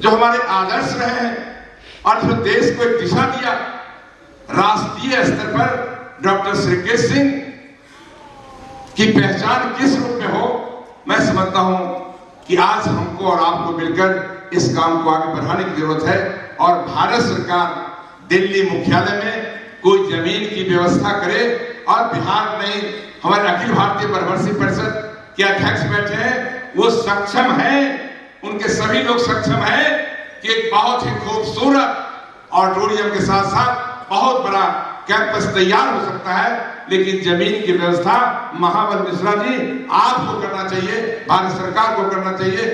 जो हमारे आदर्श रहे और जो देश को एक दिशा दिया राष्ट्रीय स्तर पर डॉक्टर श्रीकेश सिंह की पहचान किस रूप में हो, मैं समझता हूं कि आज हमको और आपको मिलकर इस काम को आगे बढ़ाने की जरूरत है। और भारत सरकार दिल्ली मुख्यालय में कोई जमीन की व्यवस्था करे और बिहार में हमारे अखिल भारतीय परवर्षी परिषद के अध्यक्ष बैठे हैं, वो सक्षम हैं, उनके सभी लोग सक्षम हैं कि एक बहुत ही खूबसूरत ऑडिटोरियम के साथ साथ बहुत बड़ा कैंपस तैयार हो सकता है। लेकिन जमीन की व्यवस्था महाबल मिश्रा जी आपको करना चाहिए, भारत सरकार को करना चाहिए,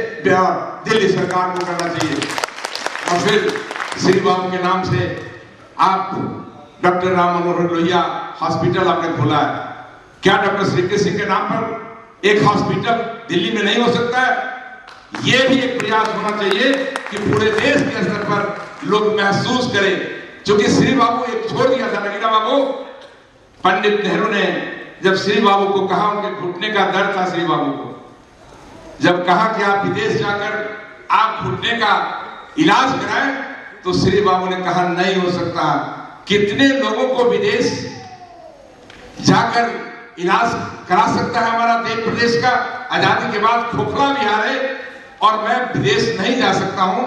दिल्ली सरकार को करना चाहिए। और फिर श्री बाबू के नाम से आप डॉक्टर राम मनोहर लोहिया हॉस्पिटल आपने खोला है, क्या डॉक्टर श्रीकेश सिंह के नाम पर एक हॉस्पिटल दिल्ली में नहीं हो सकता है? यह भी एक प्रयास होना चाहिए कि पूरे देश के स्तर पर लोग महसूस करें, क्योंकि श्री बाबू एक छोड़ दिया था नगीना बाबू। पंडित नेहरू ने जब श्री बाबू को कहा, उनके घुटने का दर्द था, श्री बाबू को जब कहा कि आप विदेश जाकर आप घुटने का इलाज कराएं, तो श्री बाबू ने कहा नहीं हो सकता। कितने लोगों को विदेश जाकर इलाज करा सकता है हमारा देश प्रदेश का? आजादी के बाद खोखला बिहार है और मैं विदेश नहीं जा सकता हूं,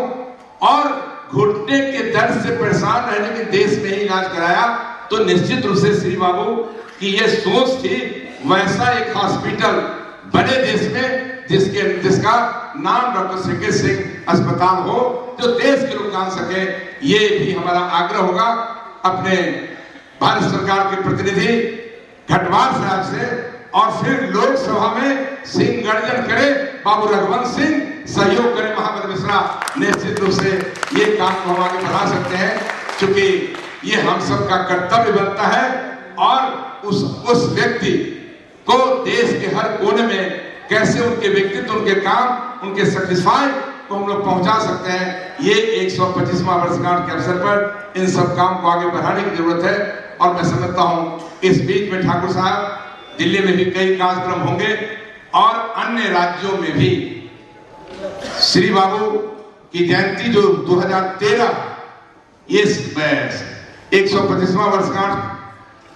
और घुटने के दर्द से परेशान रहने के देश में ही इलाज कराया। तो निश्चित रूप से श्री बाबू की यह सोच थी, वैसा एक हॉस्पिटल बड़े देश में जिसका नाम डॉक्टर श्रीकेश सिंह अस्पताल हो, जो देश के लोग जान सके। ये भी हमारा आग्रह होगा अपने भारत सरकार के प्रतिनिधि घटवाल साहब से, और फिर लोकसभा में सिंह गर्जन करे, बाबू रघुवंश सिंह सहयोग करे, महाबल मिश्रा, निश्चित रूप से ये काम को हम आगे बढ़ा सकते हैं, क्योंकि ये हम सब का कर्तव्य बनता है। और उस व्यक्ति को देश के हर कोने में कैसे उनके व्यक्तित्व, उनके काम, उनके सेक्रीफाइस को हम लोग पहुंचा सकते हैं, ये 125वां वर्षगांठ के अवसर पर इन सब काम को आगे बढ़ाने की जरूरत है। और मैं समझता हूं इस बीच में ठाकुर साहब दिल्ली में भी कई कार्यक्रम होंगे और अन्य राज्यों में भी श्री बाबू की जयंती जो 2013 ये 125वां वर्षगांठ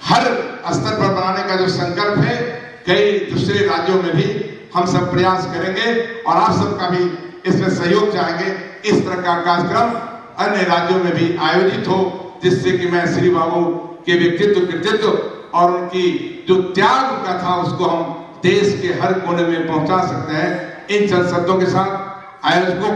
हर स्तर पर बनाने का जो संकल्प है, कई दूसरे राज्यों में भी हम सब प्रयास करेंगे और आप सबका भी इसमें सहयोग चाहेंगे। इस तरह का कार्यक्रम अन्य राज्यों में भी आयोजित हो, जिससे कि मैं श्री बाबू के व्यक्तित्व, कृतित्व और उनकी जो त्याग उनका था उसको हम देश के हर कोने में पहुंचा सकते हैं। इन चंद शब्दों के साथ आयोजकों